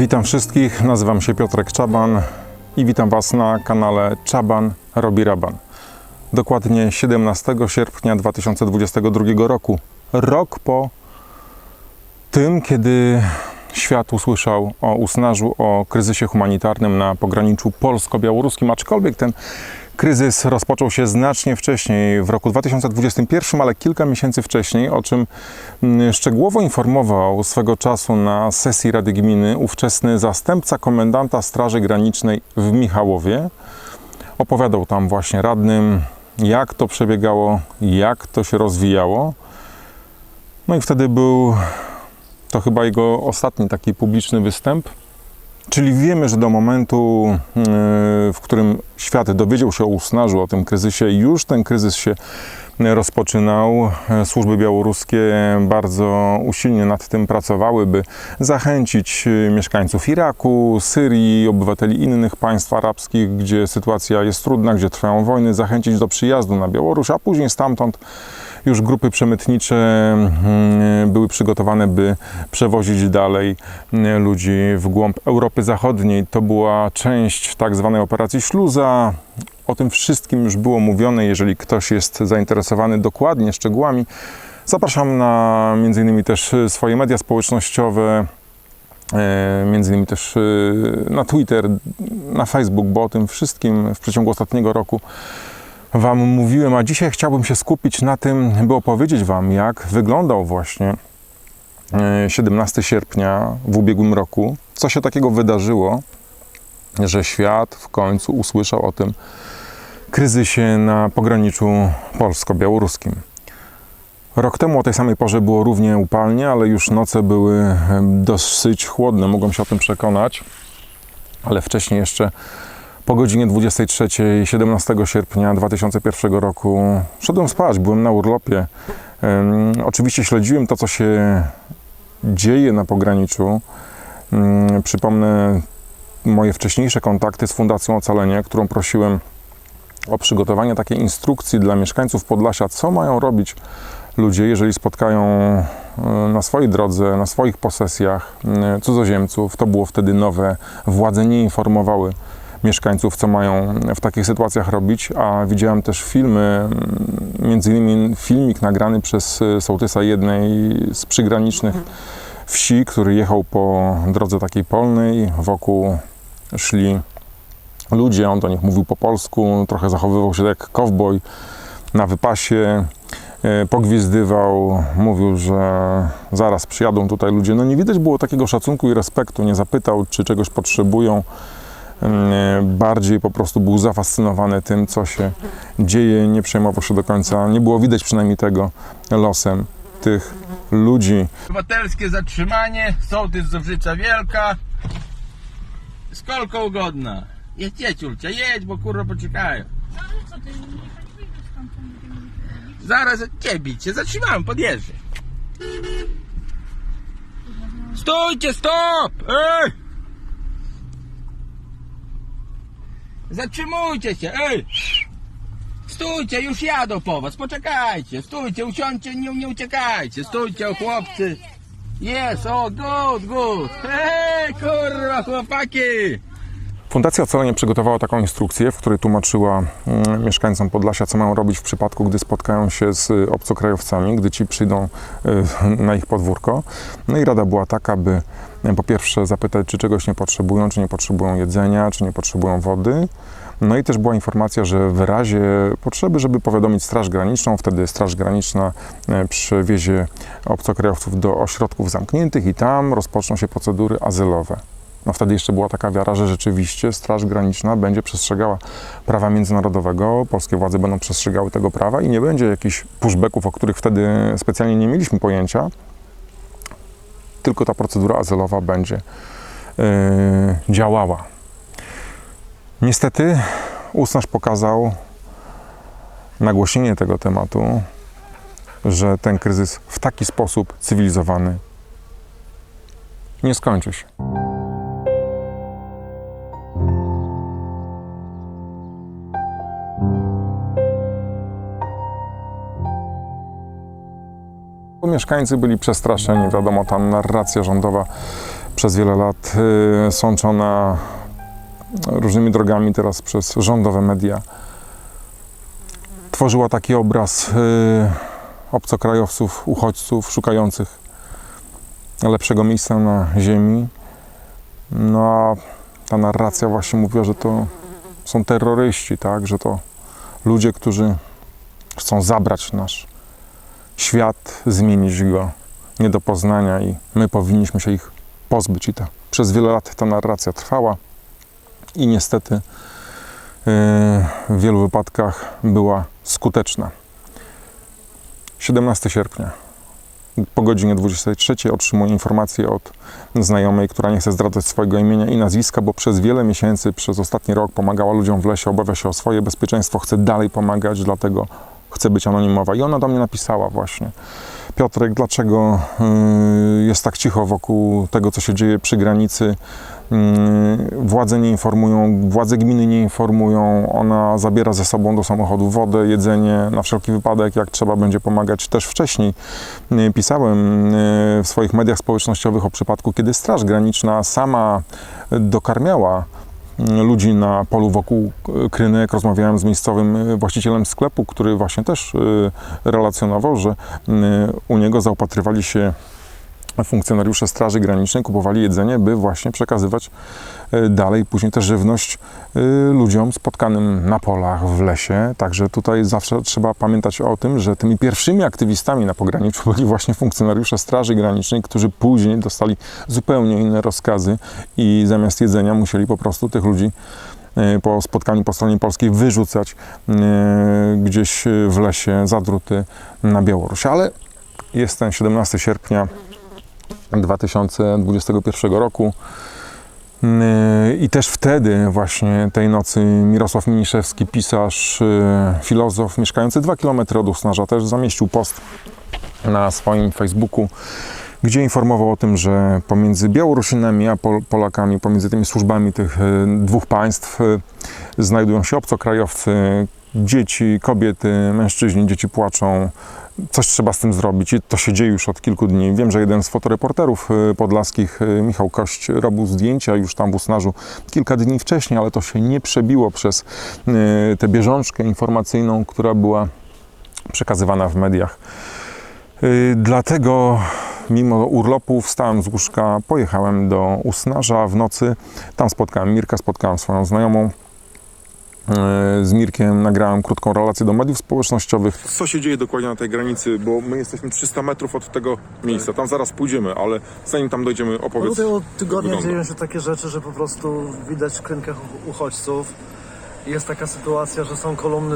Witam wszystkich, nazywam się Piotrek Czaban i witam Was na kanale Czaban robi raban. Dokładnie 17 sierpnia 2022 roku, rok po tym, kiedy świat usłyszał o Usnarzu, o kryzysie humanitarnym na pograniczu polsko-białoruskim, aczkolwiek ten kryzys rozpoczął się znacznie wcześniej, w roku 2021, ale kilka miesięcy wcześniej, o czym szczegółowo informował swego czasu na sesji Rady Gminy ówczesny zastępca komendanta Straży Granicznej w Michałowie. Opowiadał tam właśnie radnym, jak to przebiegało, jak to się rozwijało. No i wtedy był to chyba jego ostatni taki publiczny występ. Czyli wiemy, że do momentu, w którym świat dowiedział się o Usnarzu, o tym kryzysie, już ten kryzys się rozpoczynał. Służby białoruskie bardzo usilnie nad tym pracowały, by zachęcić mieszkańców Iraku, Syrii, obywateli innych państw arabskich, gdzie sytuacja jest trudna, gdzie trwają wojny, zachęcić do przyjazdu na Białoruś, a później stamtąd już grupy przemytnicze były przygotowane, by przewozić dalej ludzi w głąb Europy Zachodniej. To była część tak zwanej operacji Śluza. O tym wszystkim już było mówione. Jeżeli ktoś jest zainteresowany dokładnie szczegółami, zapraszam na między innymi też swoje media społecznościowe, między innymi też na Twitter, na Facebook, bo o tym wszystkim w przeciągu ostatniego roku Wam mówiłem, a dzisiaj chciałbym się skupić na tym, by opowiedzieć Wam, jak wyglądał właśnie 17 sierpnia w ubiegłym roku, co się takiego wydarzyło, że świat w końcu usłyszał o tym kryzysie na pograniczu polsko-białoruskim. Rok temu o tej samej porze było równie upalnie, ale już noce były dosyć chłodne, mogłem się o tym przekonać, ale wcześniej jeszcze po godzinie 23, 17 sierpnia 2001 roku szedłem spać, byłem na urlopie. Oczywiście śledziłem to, co się dzieje na pograniczu. Przypomnę moje wcześniejsze kontakty z Fundacją Ocalenie, którą prosiłem o przygotowanie takiej instrukcji dla mieszkańców Podlasia, co mają robić ludzie, jeżeli spotkają na swojej drodze, na swoich posesjach cudzoziemców. To było wtedy nowe. Władze nie informowały mieszkańców, co mają w takich sytuacjach robić, a widziałem też filmy, między innymi filmik nagrany przez sołtysa jednej z przygranicznych wsi, który jechał po drodze takiej polnej, wokół szli ludzie, on do nich mówił po polsku, trochę zachowywał się jak kowboj na wypasie, pogwizdywał, mówił, że zaraz przyjadą tutaj ludzie. No nie widać było takiego szacunku i respektu, nie zapytał, czy czegoś potrzebują. Bardziej po prostu był zafascynowany tym, co się dzieje, nie przejmował się do końca, nie było widać przynajmniej tego losem tych ludzi. Obywatelskie zatrzymanie, sołtys z Obrzyca Wielka. Skolko ugodna. Jedź, Julcia, jedź, bo kurwa poczekają. No ale co ty, jechać wyjdziesz stąd, to będziemy robić. Zaraz cię zatrzymałem, podjeżdżę. Stójcie, stop! Ej! Zatrzymujcie się, ej! Stójcie, już jadą po was, poczekajcie. Stójcie, usiądźcie, nie uciekajcie. Stójcie, o chłopcy. Jest, o, good. Hej, kurwa, chłopaki! Fundacja Ocalenie przygotowała taką instrukcję, w której tłumaczyła mieszkańcom Podlasia, co mają robić w przypadku, gdy spotkają się z obcokrajowcami, gdy ci przyjdą na ich podwórko. No i rada była taka, by po pierwsze zapytać, czy czegoś nie potrzebują, czy nie potrzebują jedzenia, czy nie potrzebują wody. No i też była informacja, że w razie potrzeby, żeby powiadomić Straż Graniczną, wtedy Straż Graniczna przewiezie obcokrajowców do ośrodków zamkniętych i tam rozpoczną się procedury azylowe. No wtedy jeszcze była taka wiara, że rzeczywiście Straż Graniczna będzie przestrzegała prawa międzynarodowego, polskie władze będą przestrzegały tego prawa i nie będzie jakichś pushbacków, o których wtedy specjalnie nie mieliśmy pojęcia, tylko ta procedura azylowa będzie działała. Niestety Usnarz pokazał nagłośnienie tego tematu, że ten kryzys w taki sposób cywilizowany nie skończy się. Mieszkańcy byli przestraszeni, wiadomo, tam narracja rządowa przez wiele lat sączona różnymi drogami teraz przez rządowe media, tworzyła taki obraz obcokrajowców, uchodźców szukających lepszego miejsca na ziemi. No a ta narracja właśnie mówiła, że to są terroryści, tak? Że to ludzie, którzy chcą zabrać nasz świat, zmienić go nie do poznania i my powinniśmy się ich pozbyć. I przez wiele lat ta narracja trwała i niestety w wielu wypadkach była skuteczna. 17 sierpnia po godzinie 23 otrzymuję informację od znajomej, która nie chce zdradzać swojego imienia i nazwiska, bo przez wiele miesięcy, przez ostatni rok pomagała ludziom w lesie, obawia się o swoje bezpieczeństwo, chce dalej pomagać, dlatego chce być anonimowa. I ona do mnie napisała właśnie: Piotrek, dlaczego jest tak cicho wokół tego, co się dzieje przy granicy? Władze nie informują, władze gminy nie informują. Ona zabiera ze sobą do samochodu wodę, jedzenie, na wszelki wypadek, jak trzeba będzie pomagać. Też wcześniej pisałem w swoich mediach społecznościowych o przypadku, kiedy Straż Graniczna sama dokarmiała ludzi na polu wokół Krynek. Rozmawiałem z miejscowym właścicielem sklepu, który właśnie też relacjonował, że u niego zaopatrywali się funkcjonariusze Straży Granicznej, kupowali jedzenie, by właśnie przekazywać dalej później tę żywność ludziom spotkanym na polach, w lesie. Także tutaj zawsze trzeba pamiętać o tym, że tymi pierwszymi aktywistami na pograniczu byli właśnie funkcjonariusze Straży Granicznej, którzy później dostali zupełnie inne rozkazy i zamiast jedzenia musieli po prostu tych ludzi po spotkaniu po stronie polskiej wyrzucać gdzieś w lesie za druty na Białoruś. Ale jest ten 17 sierpnia 2021 roku i też wtedy właśnie tej nocy Mirosław Miniszewski, pisarz, filozof mieszkający 2 km od Usnarza, też zamieścił post na swoim Facebooku, gdzie informował o tym, że pomiędzy Białorusinami a Polakami, pomiędzy tymi służbami tych dwóch państw znajdują się obcokrajowcy, dzieci, kobiety, mężczyźni, dzieci płaczą. Coś trzeba z tym zrobić i to się dzieje już od kilku dni. Wiem, że jeden z fotoreporterów podlaskich, Michał Kość, robił zdjęcia już tam w Usnarzu kilka dni wcześniej, ale to się nie przebiło przez tę bieżączkę informacyjną, która była przekazywana w mediach. Dlatego mimo urlopu wstałem z łóżka, pojechałem do Usnarza w nocy. Tam spotkałem Mirka, spotkałem swoją znajomą. Z Mirkiem nagrałem krótką relację do mediów społecznościowych. Co się dzieje dokładnie na tej granicy, bo my jesteśmy 300 metrów od tego miejsca. Tam zaraz pójdziemy, ale zanim tam dojdziemy, opowiedz. No tutaj od tygodnia dzieją się takie rzeczy, że po prostu widać w krynkach uchodźców. Jest taka sytuacja, że są kolumny,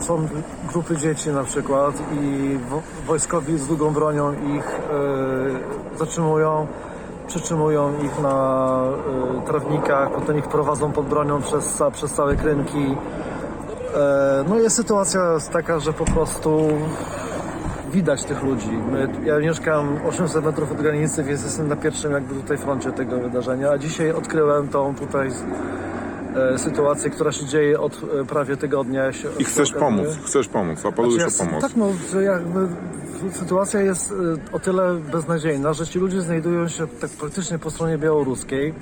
są grupy dzieci na przykład i wojskowi z długą bronią ich zatrzymują, przytrzymują ich na trawnikach, potem ich prowadzą pod bronią przez całe krynki. No jest sytuacja taka, że po prostu widać tych ludzi. Ja mieszkam 800 metrów od granicy, więc jestem na pierwszym jakby tutaj froncie tego wydarzenia, a dzisiaj odkryłem tą tutaj sytuację, która się dzieje od prawie tygodnia. I chcesz pomóc, apelujesz o pomoc. Tak, no jakby sytuacja jest o tyle beznadziejna, że ci ludzie znajdują się tak praktycznie po stronie białoruskiej.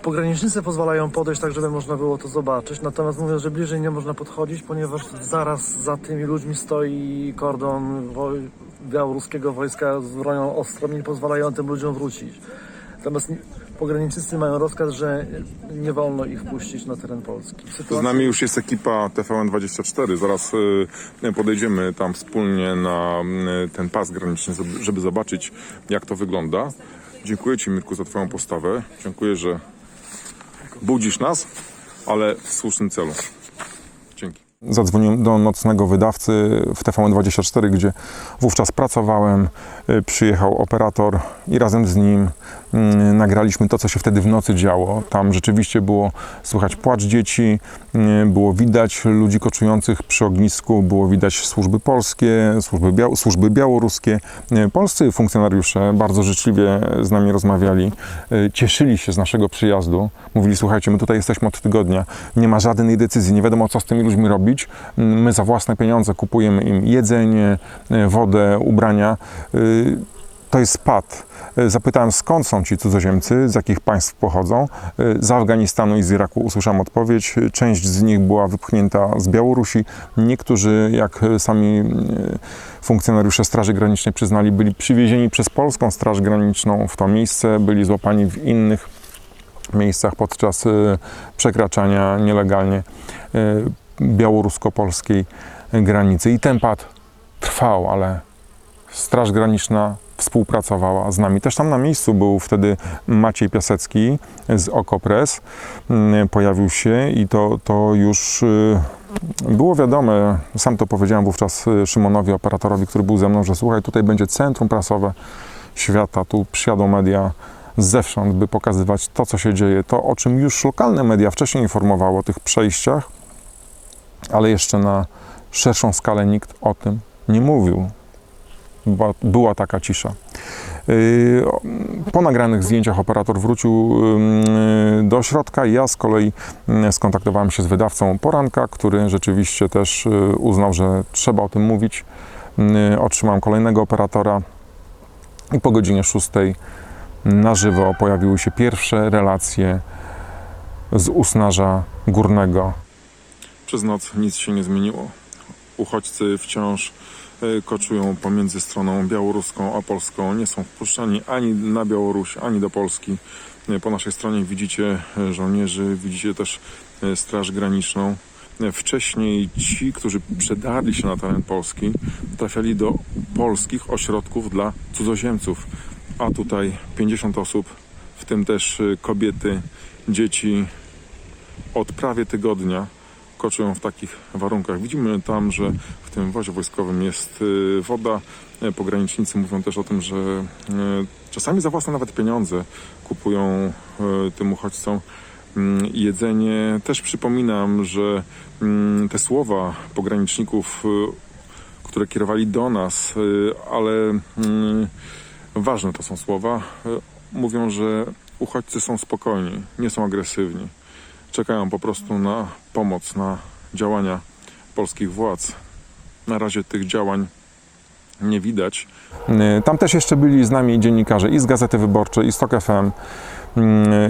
Pogranicznicy pozwalają podejść tak, żeby można było to zobaczyć, natomiast mówią, że bliżej nie można podchodzić, ponieważ zaraz za tymi ludźmi stoi kordon białoruskiego wojska z bronią ostrą i nie pozwalają tym ludziom wrócić. Natomiast pogranicznicy mają rozkaz, że nie wolno ich wpuścić na teren Polski. Z nami już jest ekipa TVN24. Zaraz podejdziemy tam wspólnie na ten pas graniczny, żeby zobaczyć, jak to wygląda. Dziękuję Ci, Mirku, za Twoją postawę. Dziękuję, że budzisz nas, ale w słusznym celu. Dzięki. Zadzwoniłem do nocnego wydawcy w TVN24, gdzie wówczas pracowałem. Przyjechał operator i razem z nim nagraliśmy to, co się wtedy w nocy działo. Tam rzeczywiście było słychać płacz dzieci, było widać ludzi koczujących przy ognisku, było widać służby polskie, służby białoruskie. Polscy funkcjonariusze bardzo życzliwie z nami rozmawiali, cieszyli się z naszego przyjazdu. Mówili: słuchajcie, my tutaj jesteśmy od tygodnia, nie ma żadnej decyzji, nie wiadomo, co z tymi ludźmi robić. My za własne pieniądze kupujemy im jedzenie, wodę, ubrania. to jest pad. Zapytałem, skąd są ci cudzoziemcy, z jakich państw pochodzą. Z Afganistanu i z Iraku usłyszałem odpowiedź. Część z nich była wypchnięta z Białorusi. Niektórzy, jak sami funkcjonariusze Straży Granicznej przyznali, byli przywiezieni przez polską Straż Graniczną w to miejsce, byli złapani w innych miejscach podczas przekraczania nielegalnie białorusko-polskiej granicy. I ten pad trwał, ale Straż Graniczna współpracowała z nami. Też tam na miejscu był wtedy Maciej Piasecki z Okopres. Pojawił się i to już było wiadome. Sam to powiedziałem wówczas Szymonowi, operatorowi, który był ze mną, że słuchaj, tutaj będzie centrum prasowe świata. Tu przyjadą media zewsząd, by pokazywać to, co się dzieje. To, o czym już lokalne media wcześniej informowały o tych przejściach, ale jeszcze na szerszą skalę nikt o tym nie mówił. Była taka cisza. Po nagranych zdjęciach operator wrócił do środka. Ja z kolei skontaktowałem się z wydawcą Poranka, który rzeczywiście też uznał, że trzeba o tym mówić. Otrzymałem kolejnego operatora i po godzinie 6 na żywo pojawiły się pierwsze relacje z Usnarza Górnego. Przez noc nic się nie zmieniło. Uchodźcy wciąż koczują pomiędzy stroną białoruską a polską. Nie są wpuszczani ani na Białoruś, ani do Polski. Po naszej stronie widzicie żołnierzy, widzicie też Straż Graniczną. Wcześniej ci, którzy przedarli się na teren Polski, trafiali do polskich ośrodków dla cudzoziemców. A tutaj 50 osób, w tym też kobiety, dzieci, od prawie tygodnia koczują w takich warunkach. Widzimy tam, że w tym wozie wojskowym jest woda. Pogranicznicy mówią też o tym, że czasami za własne nawet pieniądze kupują tym uchodźcom jedzenie. Też przypominam, że te słowa pograniczników, które kierowali do nas, ale ważne to są słowa, mówią, że uchodźcy są spokojni, nie są agresywni. Czekają po prostu na pomoc, na działania polskich władz. Na razie tych działań nie widać. Tam też jeszcze byli z nami dziennikarze i z Gazety Wyborczej, i z TOK FM.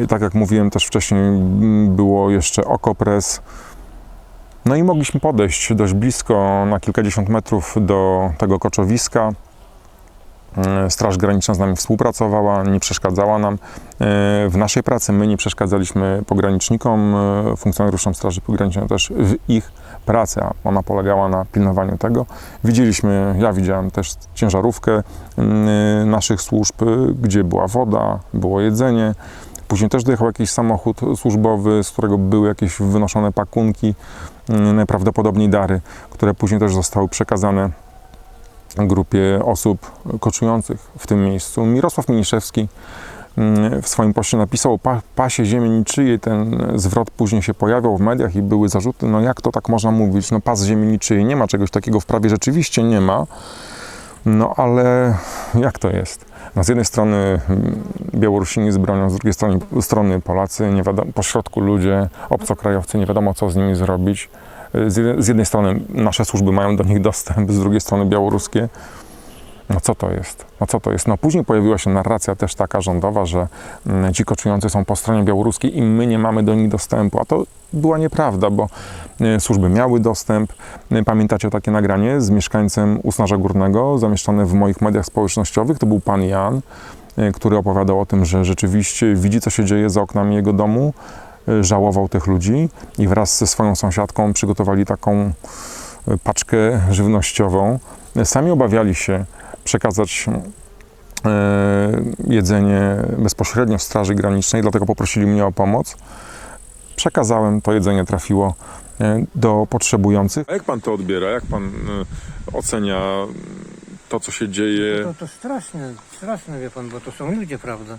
Tak jak mówiłem też wcześniej, było jeszcze Okopres. No i mogliśmy podejść dość blisko, na kilkadziesiąt metrów do tego koczowiska. Straż Graniczna z nami współpracowała, nie przeszkadzała nam w naszej pracy. My nie przeszkadzaliśmy pogranicznikom, funkcjonariuszom Straży Pogranicznej też w ich pracy, a ona polegała na pilnowaniu tego. Ja widziałem też ciężarówkę naszych służb, gdzie była woda, było jedzenie. Później też dojechał jakiś samochód służbowy, z którego były jakieś wynoszone pakunki, najprawdopodobniej dary, które później też zostały przekazane grupie osób koczujących w tym miejscu. Mirosław Miniszewski w swoim poście napisał o pasie ziemi niczyjej. Ten zwrot później się pojawiał w mediach i były zarzuty, no jak to tak można mówić, no pas ziemi niczyjej, nie ma czegoś takiego w prawie, rzeczywiście nie ma, no ale jak to jest? No z jednej strony Białorusini z bronią, z drugiej strony Polacy, nie wiadomo, pośrodku ludzie, obcokrajowcy, nie wiadomo co z nimi zrobić. Z jednej strony nasze służby mają do nich dostęp, z drugiej strony białoruskie. No co to jest? No później pojawiła się narracja też taka rządowa, że ci koczujący są po stronie białoruskiej i my nie mamy do nich dostępu. A to była nieprawda, bo służby miały dostęp. Pamiętacie takie nagranie z mieszkańcem Usnarza Górnego, zamieszczone w moich mediach społecznościowych? To był pan Jan, który opowiadał o tym, że rzeczywiście widzi, co się dzieje za oknami jego domu. Żałował tych ludzi i wraz ze swoją sąsiadką przygotowali taką paczkę żywnościową. Sami obawiali się przekazać jedzenie bezpośrednio Straży Granicznej, dlatego poprosili mnie o pomoc. Przekazałem, to jedzenie trafiło do potrzebujących. A jak pan to odbiera? Jak pan ocenia to, co się dzieje? To straszne, wie pan, bo to są ludzie, prawda?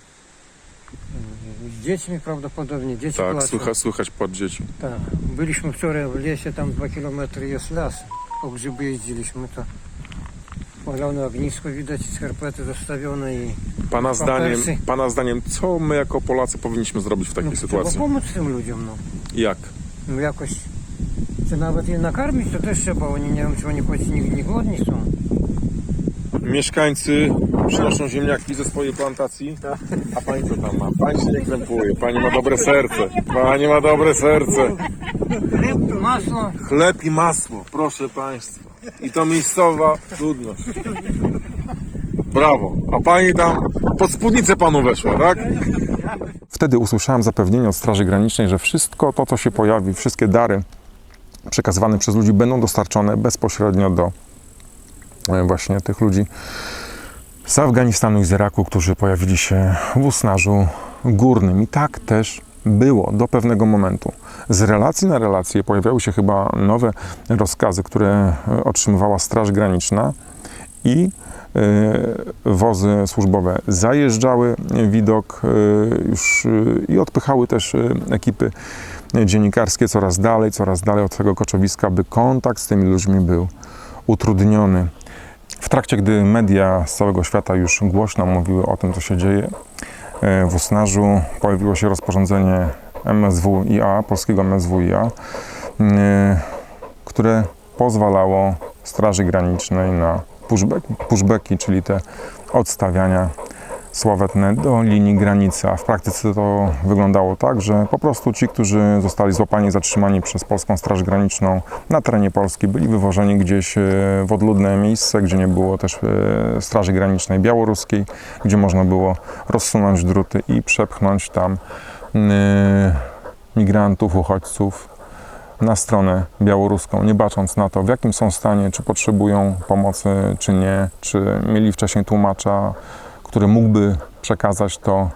Z dziećmi prawdopodobnie, dzieci Tak, płaczą. słychać płacz dzieci. Tak. Byliśmy wczoraj w lesie, tam 2 kilometry jest las. Po grzyby jeździliśmy, to palone ognisko widać, skarpety zostawione i Pana zdaniem, co my jako Polacy powinniśmy zrobić w takiej sytuacji? Trzeba pomóc tym ludziom, no. Jak? No jakoś, czy nawet je nakarmić, to też trzeba, oni nie wiem, czy oni choć nie głodni są. Mieszkańcy przynoszą ziemniaki ze swojej plantacji. A pani co tam ma? Pani się nie krępuje. Pani ma dobre serce. Pani ma dobre serce. Chleb, masło. Chleb i masło, proszę państwa. I to miejscowa trudność. Brawo. A pani tam pod spódnicę panu weszła, tak? Wtedy usłyszałem zapewnienie od Straży Granicznej, że wszystko to, co się pojawi, wszystkie dary przekazywane przez ludzi będą dostarczone bezpośrednio do właśnie tych ludzi z Afganistanu i z Iraku, którzy pojawili się w Usnarzu Górnym. I tak też było do pewnego momentu. Z relacji na relację pojawiały się chyba nowe rozkazy, które otrzymywała Straż Graniczna i wozy służbowe zajeżdżały widok już i odpychały też ekipy dziennikarskie coraz dalej od tego koczowiska, by kontakt z tymi ludźmi był utrudniony. W trakcie, gdy media z całego świata już głośno mówiły o tym, co się dzieje w Usnarzu, pojawiło się rozporządzenie MSWiA, polskiego MSWiA, które pozwalało Straży Granicznej na pushbacki, czyli te odstawiania sławetne do linii granicy. A w praktyce to wyglądało tak, że po prostu ci, którzy zostali złapani, zatrzymani przez polską Straż Graniczną na terenie Polski, byli wywożeni gdzieś w odludne miejsce, gdzie nie było też Straży Granicznej białoruskiej, gdzie można było rozsunąć druty i przepchnąć tam migrantów, uchodźców na stronę białoruską, nie bacząc na to, w jakim są stanie, czy potrzebują pomocy, czy nie, czy mieli wcześniej tłumacza, który mógłby przekazać to,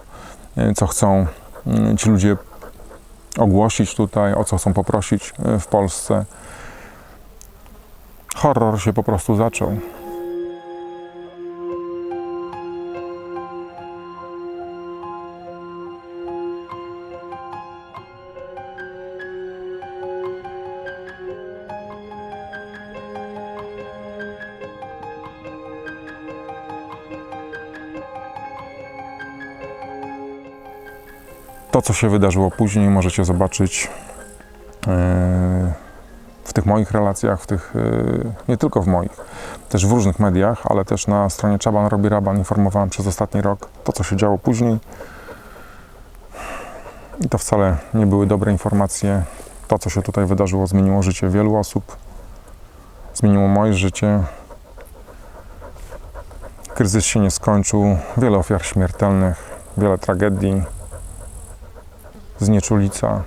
co chcą ci ludzie ogłosić tutaj, o co chcą poprosić w Polsce. Horror się po prostu zaczął. To, co się wydarzyło później, możecie zobaczyć w tych moich relacjach, nie tylko w moich, też w różnych mediach, ale też na stronie Czaban Robi Raban informowałem przez ostatni rok to, co się działo później. I to wcale nie były dobre informacje. To, co się tutaj wydarzyło, zmieniło życie wielu osób. Zmieniło moje życie. Kryzys się nie skończył. Wiele ofiar śmiertelnych, wiele tragedii. Znieczulica.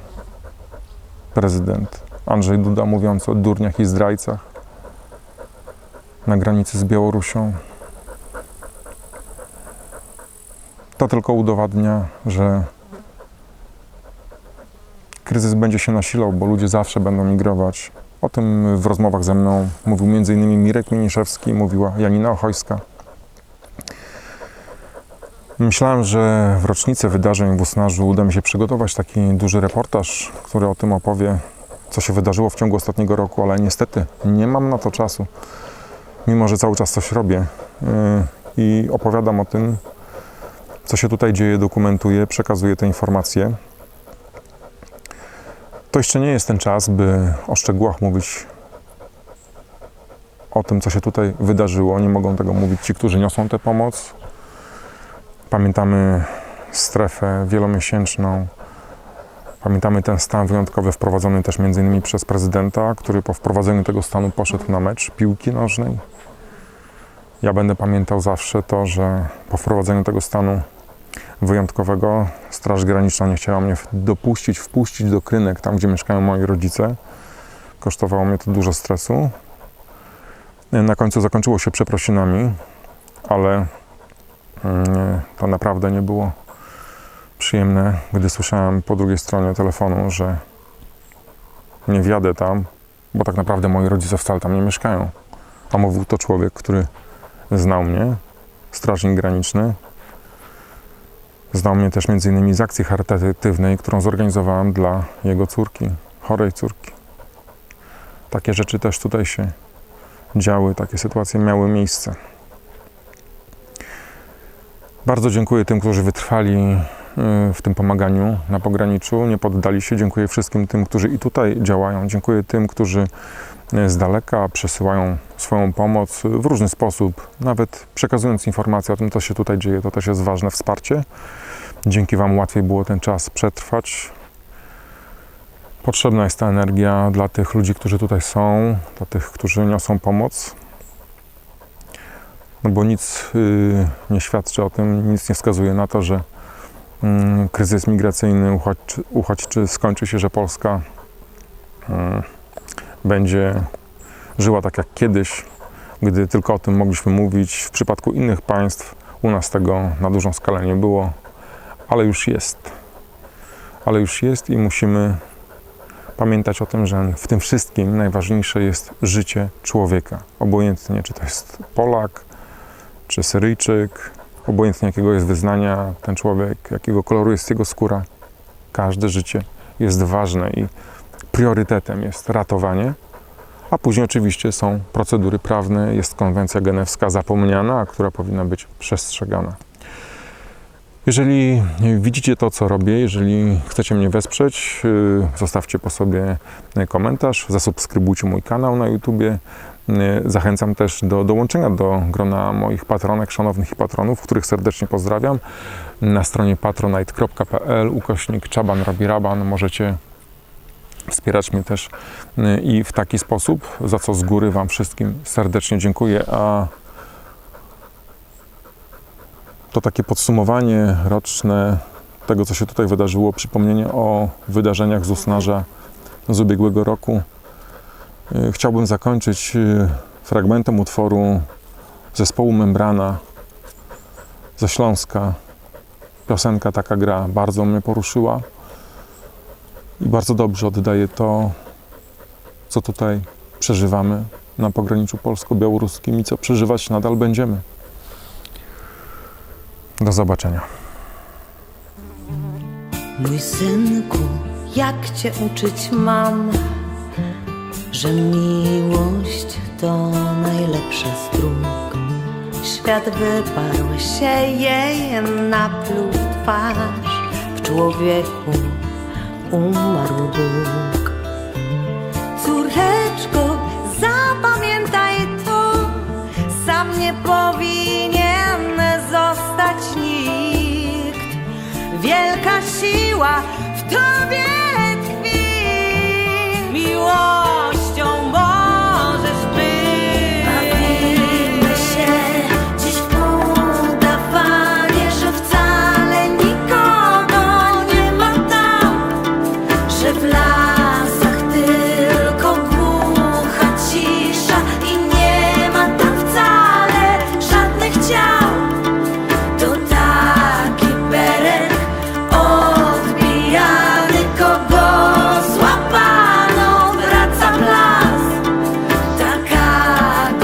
Prezydent Andrzej Duda mówiąc o durniach i zdrajcach na granicy z Białorusią. To tylko udowadnia, że kryzys będzie się nasilał, bo ludzie zawsze będą migrować. O tym w rozmowach ze mną mówił m.in. Mirek Miniszewski, mówiła Janina Ochojska. Myślałem, że w rocznicę wydarzeń w Usnarzu uda mi się przygotować taki duży reportaż, który o tym opowie, co się wydarzyło w ciągu ostatniego roku, ale niestety nie mam na to czasu, mimo że cały czas coś robię i opowiadam o tym, co się tutaj dzieje, dokumentuję, przekazuję te informacje. To jeszcze nie jest ten czas, by o szczegółach mówić o tym, co się tutaj wydarzyło. Nie mogą tego mówić ci, którzy niosą tę pomoc. Pamiętamy strefę wielomiesięczną. Pamiętamy ten stan wyjątkowy wprowadzony też m.in. przez prezydenta, który po wprowadzeniu tego stanu poszedł na mecz piłki nożnej. Ja będę pamiętał zawsze to, że po wprowadzeniu tego stanu wyjątkowego Straż Graniczna nie chciała mnie wpuścić do Krynek, tam gdzie mieszkają moi rodzice. Kosztowało mnie to dużo stresu. Na końcu zakończyło się przeprosinami, ale to naprawdę nie było przyjemne, gdy słyszałem po drugiej stronie telefonu, że nie wjadę tam, bo tak naprawdę moi rodzice wcale tam nie mieszkają. A mówił to człowiek, który znał mnie, strażnik graniczny. Znał mnie też m.in. z akcji charytatywnej, którą zorganizowałem dla jego córki, chorej córki. Takie rzeczy też tutaj się działy, takie sytuacje miały miejsce. Bardzo dziękuję tym, którzy wytrwali w tym pomaganiu na pograniczu, nie poddali się. Dziękuję wszystkim tym, którzy i tutaj działają. Dziękuję tym, którzy z daleka, przesyłają swoją pomoc w różny sposób, nawet przekazując informacje o tym, co się tutaj dzieje. To też jest ważne wsparcie. Dzięki Wam łatwiej było ten czas przetrwać. Potrzebna jest ta energia dla tych ludzi, którzy tutaj są, dla tych, którzy niosą pomoc. No bo nic nie świadczy o tym, nic nie wskazuje na to, że kryzys migracyjny uchodźczy skończy się, że Polska będzie żyła tak jak kiedyś, gdy tylko o tym mogliśmy mówić. W przypadku innych państw u nas tego na dużą skalę nie było, ale już jest. Ale już jest i musimy pamiętać o tym, że w tym wszystkim najważniejsze jest życie człowieka. Obojętnie, czy to jest Polak, czy Syryjczyk, obojętnie jakiego jest wyznania ten człowiek, jakiego koloru jest jego skóra. Każde życie jest ważne i priorytetem jest ratowanie, a później oczywiście są procedury prawne, jest konwencja genewska zapomniana, która powinna być przestrzegana. Jeżeli widzicie to, co robię, jeżeli chcecie mnie wesprzeć, zostawcie po sobie komentarz, zasubskrybujcie mój kanał na YouTubie. Zachęcam też do dołączenia do grona moich patronek, szanownych i patronów, których serdecznie pozdrawiam. Na stronie patronite.pl/Czaban robi raban możecie wspierać mnie też i w taki sposób, za co z góry Wam wszystkim serdecznie dziękuję. A to takie podsumowanie roczne tego, co się tutaj wydarzyło, przypomnienie o wydarzeniach z Usnarza z ubiegłego roku. Chciałbym zakończyć fragmentem utworu zespołu Membrana ze Śląska. Piosenka Taka gra bardzo mnie poruszyła i bardzo dobrze oddaje to, co tutaj przeżywamy na pograniczu polsko-białoruskim i co przeżywać nadal będziemy. Do zobaczenia. Mój synku, jak Cię uczyć mam, że miłość to najlepsza z dróg. Świat wyparł się jej, napluł twarz, w człowieku umarł Bóg. Córeczko, zapamiętaj to, sam nie powinien zostać nikt. Wielka siła w Tobie tkwi, miłością możesz być. Bawimy się dziś w udawanie, że wcale nikogo nie ma tam, że w lasach tylko głucha cisza i nie ma tam wcale żadnych ciał. To taki beret odbijany, kogo złapano, wraca blask. Taka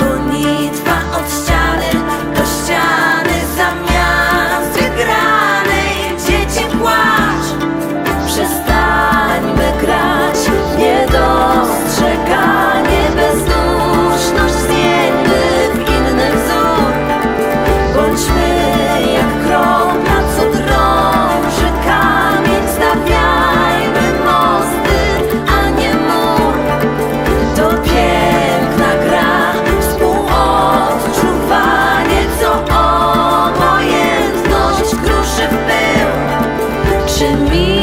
gonitwa od ściany do ściany, zamiast wygranej dzieci płacz. Przestańmy grać w niedostrzeganie, bezduszność zmieńmy w inny wzór. Bądźmy jak kropla, co drąży kamień, stawiajmy mosty, a nie mur. To piękna gra, współodczuwanie, co obojętność kruszy w pył. Czy mi